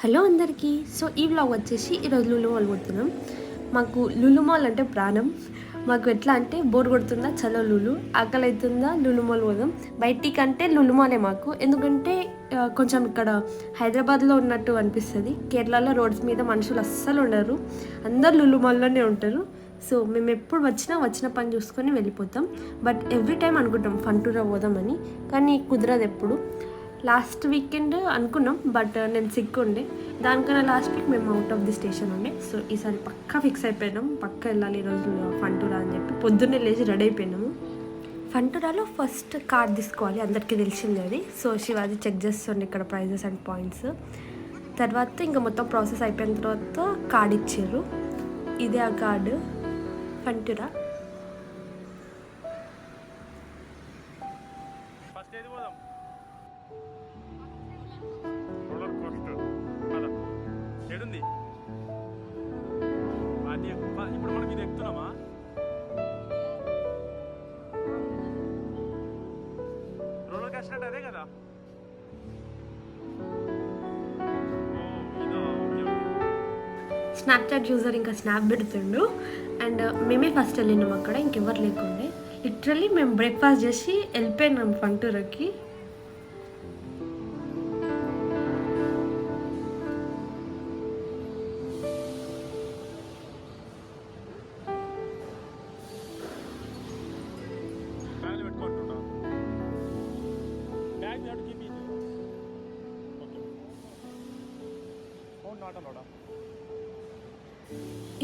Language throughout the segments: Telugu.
హలో అందరికీ. సో ఈ వ్లాగ్ వచ్చేసి ఈరోజు లులు మాల్ పోతున్నాం. మాకు లులు మాల్ అంటే ప్రాణం. మాకు ఎట్లా అంటే బోర్ కొడుతుందా చలో లులు, ఆకలి అవుతుందా లులు మాల్ పోదాం. బయటికి అంటే లులు మాలే మాకు. ఎందుకంటే కొంచెం ఇక్కడ హైదరాబాద్లో ఉన్నట్టు అనిపిస్తుంది. కేరళలో రోడ్స్ మీద మనుషులు అస్సలు ఉండరు, అందరు లులు మాల్లోనే ఉంటారు. సో మేము ఎప్పుడు వచ్చిన పని చూసుకొని వెళ్ళిపోతాం. బట్ ఎవ్రీ టైం అనుకుంటాం ఫంటూరా పోదామని, కానీ కుదరదు ఎప్పుడు. లాస్ట్ వీకెండ్ అనుకున్నాం, బట్ నేను సిక్ ఉండే. దానికన్నా లాస్ట్ వీక్ మేము అవుట్ ఆఫ్ ది స్టేషన్ ఉండే. సో ఈసారి పక్కా ఫిక్స్ అయిపోయినాం, పక్కా వెళ్ళాలి ఈరోజు ఫంటూరా అని చెప్పి పొద్దున్నే లేచి రెడీ అయిపోయినాము. ఫంటూరాలో ఫస్ట్ కార్డ్ తీసుకోవాలి, అందరికీ తెలిసింది అది. సో శివాజీ చెక్ చేస్తుండే ఇక్కడ ప్రైజెస్ అండ్ పాయింట్స్. తర్వాత ఇంకా మొత్తం ప్రాసెస్ అయిపోయిన తర్వాత కార్డ్ ఇచ్చారు. ఇదే ఆ కార్డు ఫంటూరా. ఇప్పుడు మనం ఇది ఎక్కుతున్నామా? రోలర్ కోస్టర్ అదే కదా. స్నాప్చాట్ యూజర్ ఇంకా స్నాప్ పెడుతుండు. అండ్ మేమే ఫస్ట్ వెళ్ళినాం, అక్కడ ఇంకెవరు లేకుండే. లిటరల్లీ మేము బ్రేక్ఫాస్ట్ చేసి వెళ్ళిపోయినాం ఫంటూరాకి.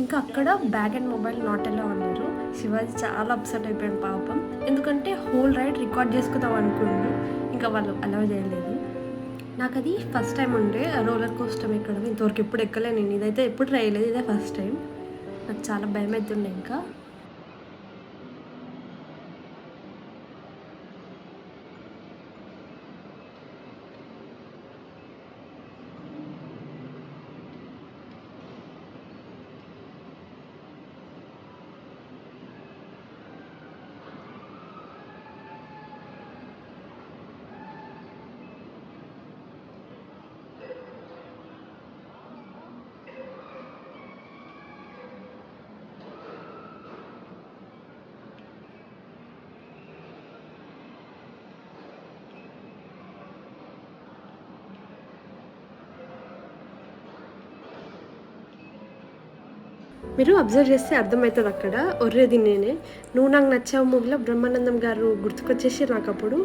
ఇంకా అక్కడ బ్యాగ్ అండ్ మొబైల్ నాట్ ఎలా ఉన్నారు. శివాజీ చాలా అప్సెట్ అయిపోయాడు పాపం, ఎందుకంటే హోల్ రైడ్ రికార్డ్ చేసుకుందాం అనుకున్నాడు, ఇంకా వాళ్ళు అలౌ చేయలేదు. నాకు అది ఫస్ట్ టైం ఉండే రోలర్ కోస్టర్ ఎక్కడం. ఇంతవరకు ఎప్పుడు ఎక్కలే నేను, ఇదైతే ఎప్పుడు ట్రై చేయలేదు, ఇదే ఫస్ట్ టైం. నాకు చాలా భయం అవుతుండే. ఇంకా మీరు అబ్జర్వ్ చేస్తే అర్థమవుతుంది, అక్కడ ఒర్రేది నేనే. నువ్వు నాకు నచ్చావు మూవీలో బ్రహ్మానందం గారు గుర్తుకొచ్చేసి నాకు అప్పుడు.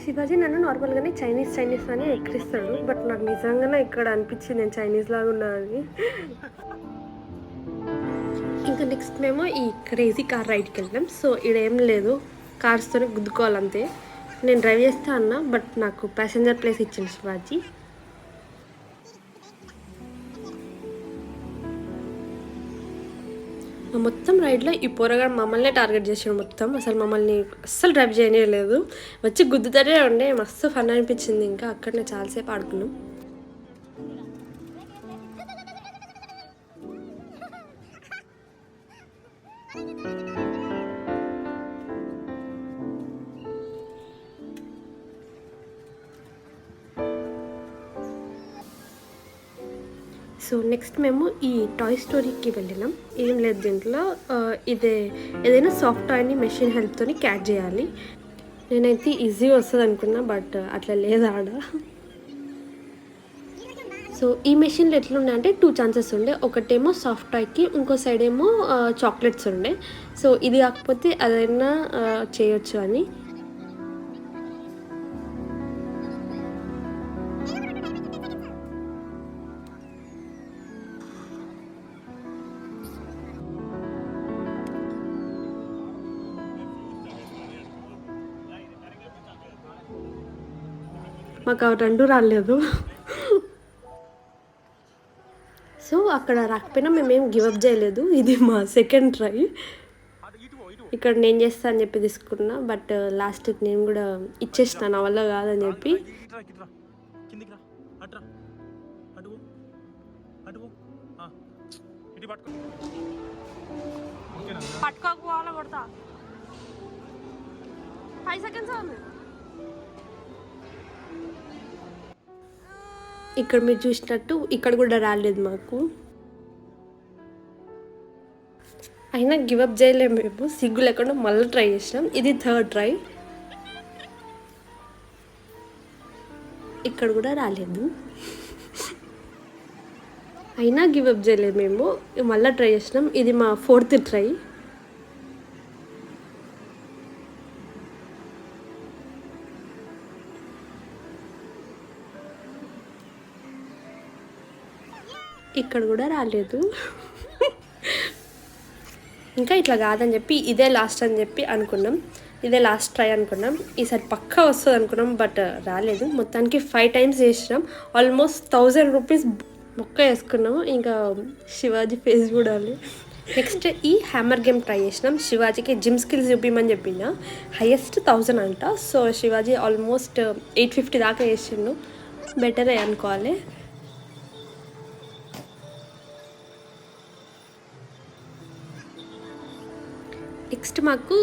శివాజీ నన్ను నార్మల్గానే చైనీస్ అని ఎక్కిరిస్తాడు, బట్ నాకు నిజంగానే ఇక్కడ అనిపించింది నేను చైనీస్ లాగా ఉన్నా అని. ఇంకా నెక్స్ట్ మేము ఈ క్రేజీ కార్ రైడ్కి వెళ్ళాం. సో ఇదేం లేదు, కార్స్తోనే గుద్దుకోవాలంతే. నేను డ్రైవ్ చేస్తా అన్నా, బట్ నాకు ప్యాసింజర్ ప్లేస్ ఇచ్చింది శివాజీ. మొత్తం రైడ్లో ఈ పోరగాడు మమ్మల్ని టార్గెట్ చేసాడు మొత్తం. అసలు మమ్మల్ని అస్సలు డ్రైవ్ చేయలేదు, వచ్చి గుద్దుతూనే ఉండే. మస్తు ఫన్ అనిపించింది. ఇంకా అక్కడనే చాలాసేపు ఆడుకున్నాం. సో నెక్స్ట్ మేము ఈ టాయ్ స్టోరీకి వెళ్ళినాం. ఏం లేదు దీంట్లో, ఏదైనా సాఫ్ట్ టాయ్ని మెషిన్ హెల్ప్తో క్యాచ్ చేయాలి. నేనైతే ఈజీ వస్తుంది అనుకున్నా, బట్ అట్లా లేదు ఆడ. సో ఈ మెషిన్లో ఎట్లున్నాయంటే 2 ఛాన్సెస్ ఉండే. ఒకటేమో సాఫ్ట్ టాయ్కి, ఇంకో సైడ్ ఏమో చాక్లెట్స్ ఉండే. సో ఇది కాకపోతే అదైనా చేయొచ్చు అని. మాకు ఆ రెండు రాలేదు. సో అక్కడ రాకపోయినా మేమేం గివప్ చేయలేదు. ఇది మా సెకండ్ ట్రై. ఇక్కడ నేను చేస్తా అని చెప్పి తీసుకున్నా, బట్ లాస్ట్కి నేను కూడా ఇచ్చేసిన, నా వల్ల కాదని చెప్పి. పట్టుకోకపోవాలా కొడతా. 5 seconds ఉంది. ఇక్కడ మీరు చూసినట్టు ఇక్కడ కూడా రాలేదు మాకు. అయినా గివప్ చేయలేము మేము, సిగ్గు లేకుండా మళ్ళీ ట్రై చేసినాం. ఇది థర్డ్ ట్రై. ఇక్కడ కూడా రాలేదు, అయినా గివప్ చేయలేదు మేము, మళ్ళీ ట్రై చేసినాం. ఇది మా ఫోర్త్ ట్రై. ఇక్కడ కూడా రాలేదు. ఇంకా ఇట్లా కాదని చెప్పి ఇదే లాస్ట్ అని చెప్పి అనుకున్నాం, ఇదే లాస్ట్ ట్రై అనుకున్నాం. ఈసారి పక్కా వస్తుంది అనుకున్నాం, బట్ రాలేదు. మొత్తానికి 5 times చేసినాం. ఆల్మోస్ట్ 1000 rupees మొక్క వేసుకున్నాం. ఇంకా శివాజీ ఫేస్ చూడాలి. నెక్స్ట్ ఈ హ్యామర్ గేమ్ ట్రై చేసినాం. శివాజీకి జిమ్ స్కిల్స్ చూపించమని చెప్పిన, హైయెస్ట్ 1000 అంట. సో శివాజీ ఆల్మోస్ట్ 850 దాకా వేసిండు, బెటరే అనుకోవాలి. నెక్స్ట్ మాకు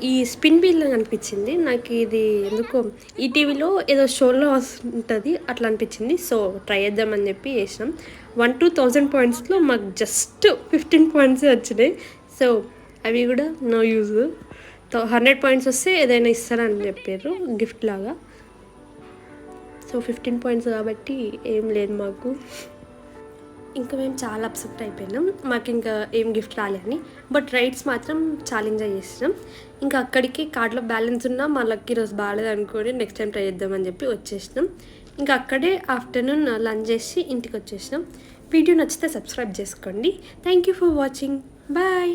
ఈ స్పిన్ వీల్ అనిపించింది. నాకు ఇది ఎందుకో ఈ టీవీలో ఏదో షోలో ఉంటుంది అట్లా అనిపించింది. సో ట్రై చేద్దామని చెప్పి వేసినాం. 1 to 1000 pointsలో మాకు జస్ట్ 15 points వచ్చినాయి. సో అవి కూడా నో యూజ్. 100 points వస్తే ఏదైనా ఇస్తారని చెప్పారు గిఫ్ట్ లాగా. సో 15 points కాబట్టి ఏం లేదు మాకు. ఇంకా మేము చాలా అప్సెట్ అయిపోయినాం, మాకు ఇంకా ఏం గిఫ్ట్ రాలేదని. బట్ రైడ్స్ మాత్రం చాలా ఎంజాయ్ చేసినాం. ఇంకా అక్కడికి కార్డులో బ్యాలెన్స్ ఉన్నా మా లక్కీ రోజు బాగాలేదు అనుకోని నెక్స్ట్ టైం ట్రై చేద్దామని చెప్పి వచ్చేసినాం. ఇంకా అక్కడే ఆఫ్టర్నూన్ లంచ్ చేసి ఇంటికి వచ్చేసినాం. వీడియో నచ్చితే సబ్స్క్రైబ్ చేసుకోండి. Thank you for watching. Bye.